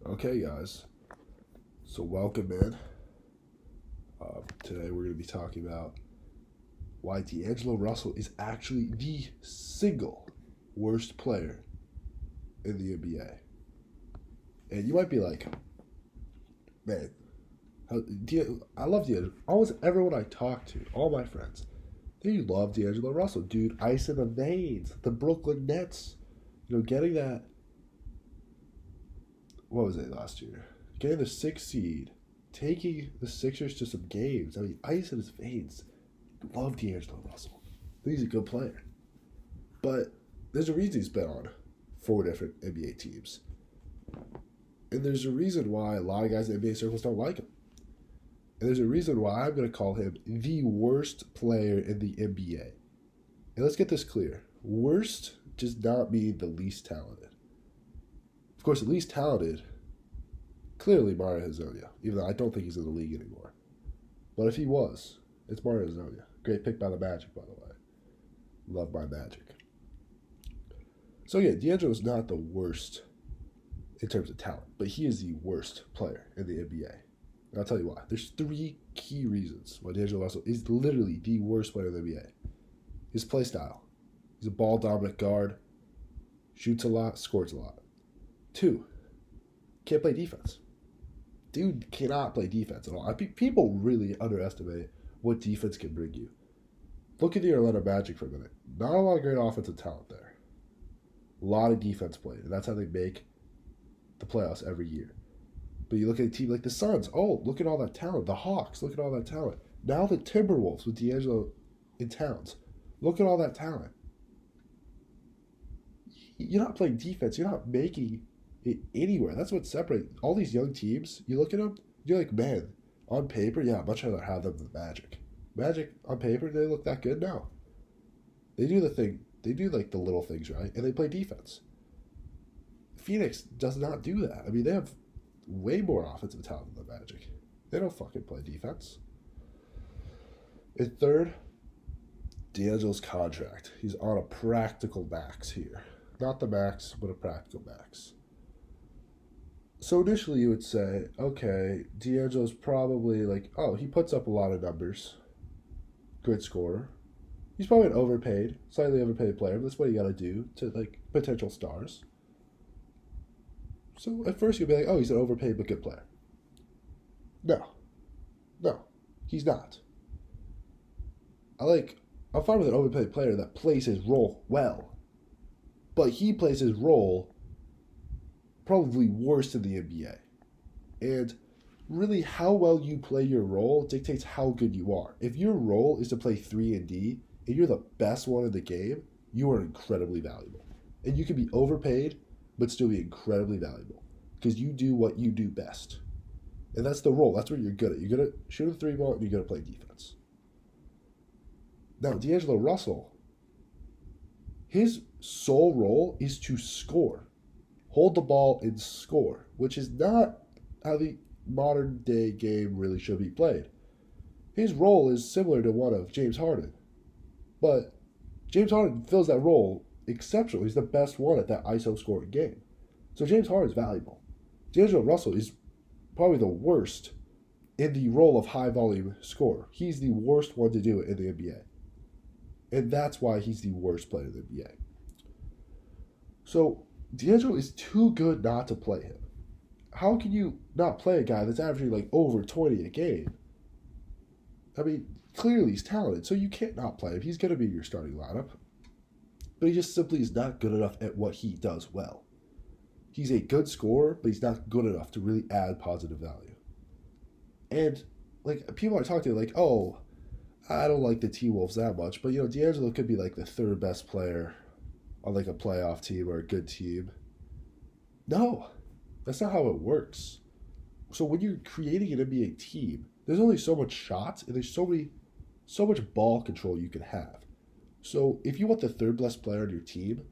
Okay, guys. So welcome in. Today we're going to be talking about why D'Angelo Russell is actually the single worst player in the NBA. And you might be like, man, I love D'Angelo. Almost everyone I talk to, all my friends, they love D'Angelo Russell. Dude, ice in the veins. The Brooklyn Nets. Getting that, what was it last year? Getting the sixth seed, taking the Sixers to some games. I mean, ice in his veins. Love D'Angelo Russell. I think he's a good player. But there's a reason he's been on four different NBA teams. And there's a reason why a lot of guys in NBA circles don't like him. And there's a reason why I'm going to call him the worst player in the NBA. And let's get this clear. Worst does not mean the least talented. Of course, the least talented, clearly Mario Hezonja, even though I don't think he's in the league anymore. But if he was, it's Mario Hezonja. Great pick by the Magic, by the way. Love my Magic. So yeah, D'Angelo's not the worst in terms of talent, but he is the worst player in the NBA. And I'll tell you why. There's three key reasons why D'Angelo Russell is literally the worst player in the NBA. His play style. He's a ball-dominant guard, shoots a lot, scores a lot. Two, can't play defense. Dude cannot play defense at all. People really underestimate what defense can bring you. Look at the Orlando Magic for a minute. Not a lot of great offensive talent there. A lot of defense played, and that's how they make the playoffs every year. But you look at a team like the Suns. Oh, look at all that talent. The Hawks, look at all that talent. Now the Timberwolves with D'Angelo in Towns. Look at all that talent. You're not playing defense. You're not making it anywhere. That's what separates all these young teams. You look at them, you're like, man, on paper, yeah, I'd much rather have them than Magic. Magic, on paper, they look that good now. They do the thing. They do like the little things right, and they play defense. Phoenix does not do that. I mean, they have way more offensive talent than the Magic. They don't fucking play defense. And third, D'Angelo's contract. He's on a practical max here. Not the max, but a practical max. So initially you would say, okay, D'Angelo's probably like, oh, he puts up a lot of numbers. Good scorer. He's probably an overpaid, slightly overpaid player, but that's what you gotta do to like potential stars. So at first you'd be like, oh, he's an overpaid but good player. No. No. He's not. I'm fine with an overpaid player that plays his role well. But he plays his role probably worse in the NBA. And really, how well you play your role dictates how good you are. If your role is to play 3 and D, and you're the best one in the game, you are incredibly valuable. And you can be overpaid, but still be incredibly valuable. Because you do what you do best. And that's the role. That's what you're good at. You're good at shooting the 3 ball, and you're good at playing defense. Now, D'Angelo Russell, his sole role is to score. Hold the ball and score, which is not how the modern day game really should be played. His role is similar to one of James Harden, but James Harden fills that role exceptionally. He's the best one at that ISO scoring game. So James Harden is valuable. D'Angelo Russell is probably the worst in the role of high volume scorer. He's the worst one to do it in the NBA. And that's why he's the worst player in the NBA. So D'Angelo is too good not to play him. How can you not play a guy that's averaging like over 20 a game? I mean, clearly he's talented, so you can't not play him. He's going to be your starting lineup. But he just simply is not good enough at what he does well. He's a good scorer, but he's not good enough to really add positive value. And like people I talk to, like, oh, I don't like the T Wolves that much, but D'Angelo could be like the third best player on like a playoff team or a good team. No, that's not how it works. So when you're creating an NBA team, there's only so much shots and there's so much ball control you can have. So if you want the third best player on your team,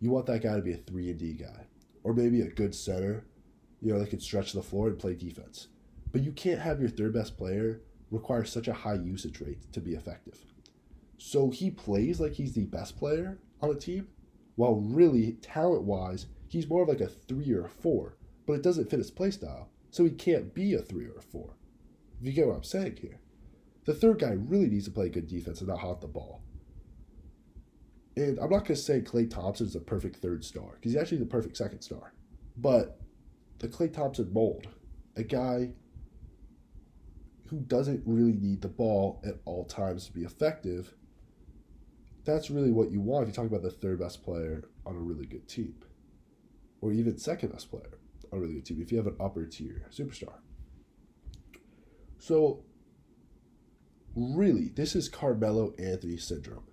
you want that guy to be a 3 and D guy. Or maybe a good center, that can stretch the floor and play defense. But you can't have your third best player require such a high usage rate to be effective. So he plays like he's the best player on a team, while really, talent-wise, he's more of like a 3 or a 4. but it doesn't fit his play style, so he can't be a 3 or a 4. If you get what I'm saying here. The third guy really needs to play good defense and not hog the ball. And I'm not going to say Klay Thompson is the perfect third star, because he's actually the perfect second star. But the Klay Thompson mold, a guy who doesn't really need the ball at all times to be effective, that's really what you want if you talk about the third best player on a really good team. Or even second best player on a really good team, if you have an upper tier superstar. So, really, this is Carmelo Anthony syndrome.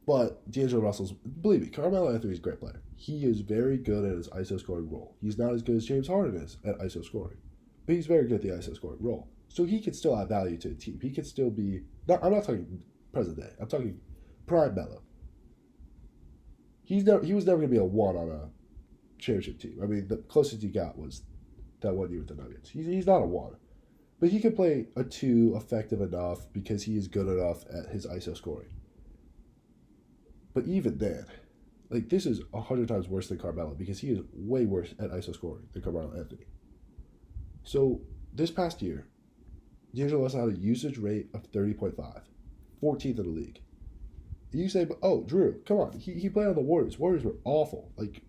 But D'Angelo Russell's, believe me, Carmelo Anthony's a great player. He is very good at his ISO scoring role. He's not as good as James Harden is at ISO scoring, but he's very good at the ISO scoring role. So he can still add value to a team. He can still be, I'm not talking present day, I'm talking prime Melo. He was never going to be a 1 on a championship team. I mean, the closest he got was that 1 year with the Nuggets. He's not a 1. But he can play a 2 effective enough because he is good enough at his ISO scoring. But even then, like, this is 100 times worse than Carmelo because he is way worse at ISO scoring than Carmelo Anthony. So, this past year, D'Angelo Russell had a usage rate of 30.5, 14th in the league. And you say, oh, Drew, come on. He played on the Warriors. Warriors were awful. Like,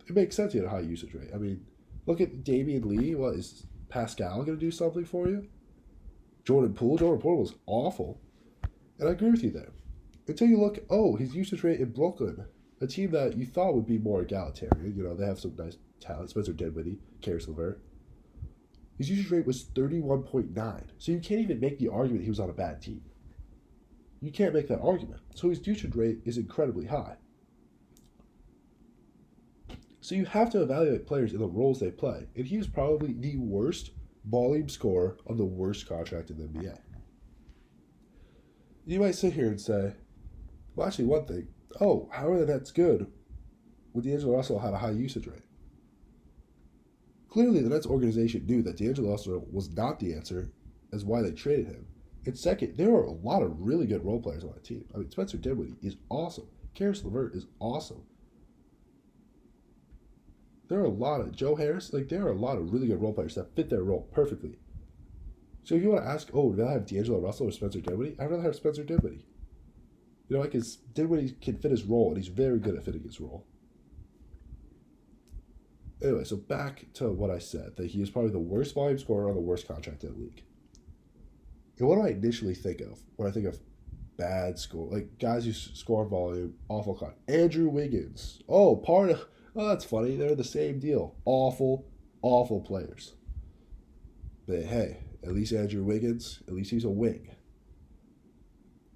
it makes sense he had a high usage rate. I mean, look at Damian Lee. What, is Pascal going to do something for you? Jordan Poole was awful. And I agree with you there. Until you look, his usage rate in Brooklyn, a team that you thought would be more egalitarian. You know, they have some nice talent. Spencer Dinwiddie, Caris LeVert. His usage rate was 31.9. So you can't even make the argument he was on a bad team. You can't make that argument. So his usage rate is incredibly high. So you have to evaluate players in the roles they play. And he is probably the worst volume scorer on the worst contract in the NBA. You might sit here and say, well, actually, one thing. How are the Nets good when D'Angelo Russell had a high usage rate? Clearly, the Nets organization knew that D'Angelo Russell was not the answer as why they traded him. And second, there are a lot of really good role players on that team. I mean, Spencer Dinwiddie is awesome. Caris LeVert is awesome. There are a lot of Joe Harris. There are a lot of really good role players that fit their role perfectly. So if you want to ask, would I have D'Angelo Russell or Spencer Dinwiddie? I'd rather have Spencer Dinwiddie. You know, because Dinwiddie can fit his role, and he's very good at fitting his role. Anyway, so back to what I said, that he is probably the worst volume scorer on the worst contract in the league. And what do I initially think of when I think of bad score? Like, guys who score volume, awful contract. Andrew Wiggins. That's funny. They're the same deal. Awful, awful players. But hey, at least Andrew Wiggins, at least he's a wing.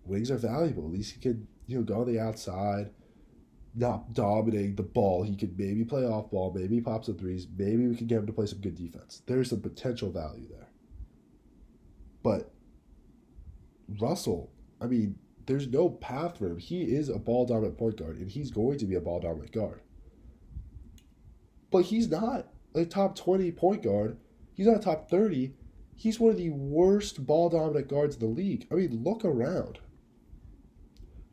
Wings are valuable. At least he could, go on the outside, not dominating the ball. He could maybe play off ball, maybe pop some threes, maybe we could get him to play some good defense. There's some potential value there. But Russell, I mean, there's no path for him. He is a ball-dominant point guard, and he's going to be a ball-dominant guard. But he's not a top 20 point guard. He's not a top 30. He's one of the worst ball-dominant guards in the league. I mean, look around.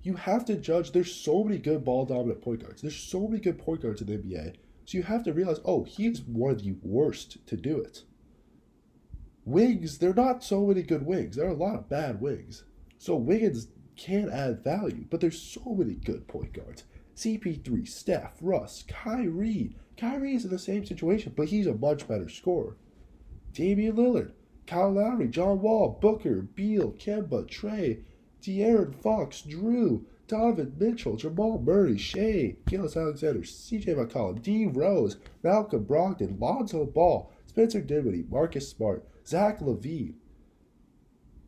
You have to judge. There's so many good ball-dominant point guards. There's so many good point guards in the NBA. So you have to realize, he's one of the worst to do it. Wings, there are not so many good wings. There are a lot of bad wings. So Wiggins can add value, but there's so many good point guards. CP3, Steph, Russ, Kyrie. Kyrie is in the same situation, but he's a much better scorer. Damian Lillard, Kyle Lowry, John Wall, Booker, Beal, Kemba, Trey, De'Aaron Fox, Drew, Donovan Mitchell, Jamal Murray, Shea, Gillis Alexander, CJ McCollum, D. Rose, Malcolm Brogdon, Lonzo Ball, Spencer Dinwiddie, Marcus Smart, Zach LaVine.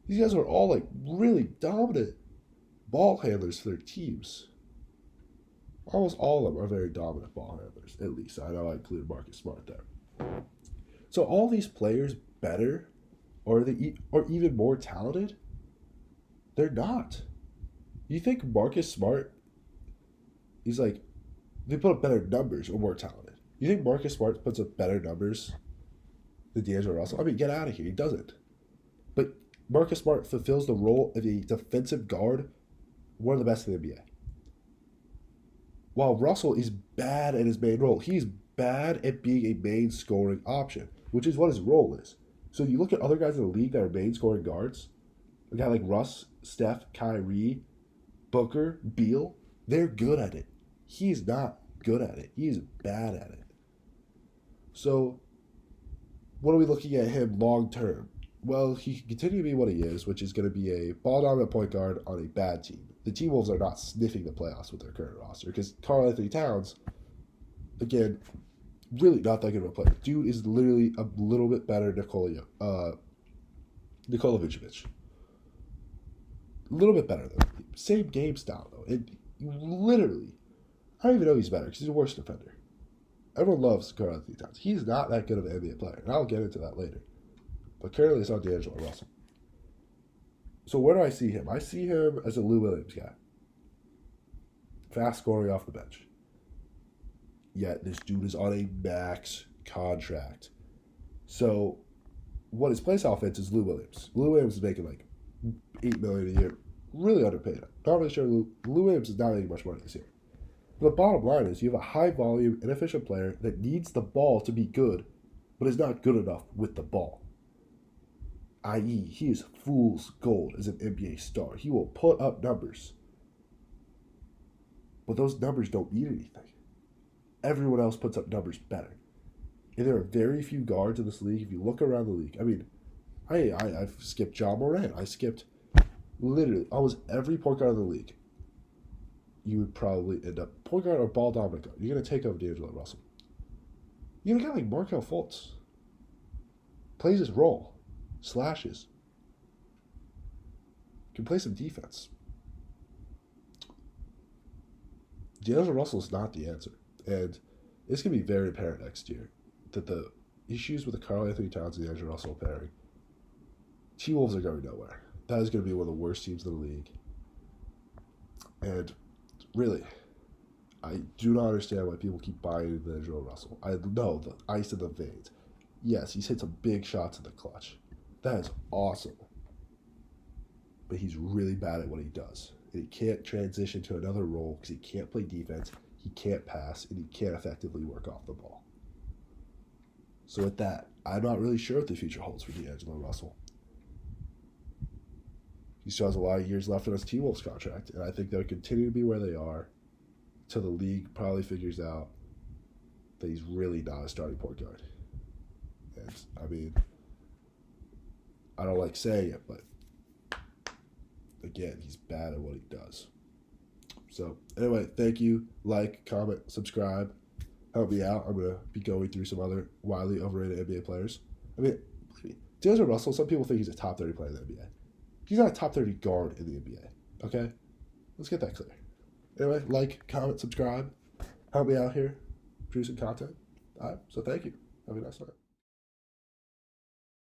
These guys are all really dominant ball handlers for their teams. Almost all of them are very dominant ball handlers, at least. I know I included Marcus Smart there. So all these players better, or even more talented? They're not. You think Marcus Smart, they put up better numbers or more talented. You think Marcus Smart puts up better numbers than D'Angelo Russell? I mean, get out of here. He doesn't. But Marcus Smart fulfills the role of a defensive guard, one of the best in the NBA. While Russell is bad at his main role. He's bad at being a main scoring option, which is what his role is. So you look at other guys in the league that are main scoring guards, a guy like Russ, Steph, Kyrie, Booker, Beal, they're good at it. He's not good at it. He's bad at it. So what are we looking at him long term? Well, he can continue to be what he is, which is going to be a ball-dominant point guard on a bad team. The T-Wolves are not sniffing the playoffs with their current roster because Karl-Anthony Towns, again, really not that good of a player. Dude is literally a little bit better than Nikola Vucevic. A little bit better, though. Same game style, though. And literally, I don't even know he's better because he's a worse defender. Everyone loves Karl-Anthony Towns. He's not that good of an NBA player, and I'll get into that later. But currently, it's on D'Angelo Russell. So where do I see him? I see him as a Lou Williams guy. Fast scoring off the bench. Yet this dude is on a max contract. So what his place offense is Lou Williams. Lou Williams is making like $8 million a year. Really underpaid. Not really sure Lou Williams is not making much money this year. But the bottom line is you have a high volume, inefficient player that needs the ball to be good, but is not good enough with the ball. I.e., he is fool's gold as an NBA star. He will put up numbers. But those numbers don't mean anything. Everyone else puts up numbers better. And there are very few guards in this league. If you look around the league, I mean, I've skipped Ja Morant. I skipped literally almost every point guard in the league. You would probably end up point guard or ball dominant guard. You're going to take over D'Angelo Russell. You got a guy like Markelle Fultz. Plays his role. Slashes. Can play some defense. D'Angelo Russell is not the answer. And it's going to be very apparent next year that the issues with the Karl-Anthony Towns and D'Angelo Russell pairing, T-Wolves are going nowhere. That is going to be one of the worst teams in the league. And really, I do not understand why people keep buying into D'Angelo Russell. I know the ice in the veins. Yes, he's hit some big shots in the clutch. That is awesome. But he's really bad at what he does. And he can't transition to another role because he can't play defense, he can't pass, and he can't effectively work off the ball. So with that, I'm not really sure what the future holds for D'Angelo Russell. He still has a lot of years left on his T-Wolves contract, and I think they'll continue to be where they are until the league probably figures out that he's really not a starting point guard. And, I mean, I don't like saying it, but again, he's bad at what he does. So, anyway, thank you. Like, comment, subscribe. Help me out. I'm going to be going through some other widely overrated NBA players. I mean, D'Angelo Russell, some people think he's a top 30 player in the NBA. He's not a top 30 guard in the NBA. Okay? Let's get that clear. Anyway, like, comment, subscribe. Help me out here producing content. All right, so thank you. Have a nice night.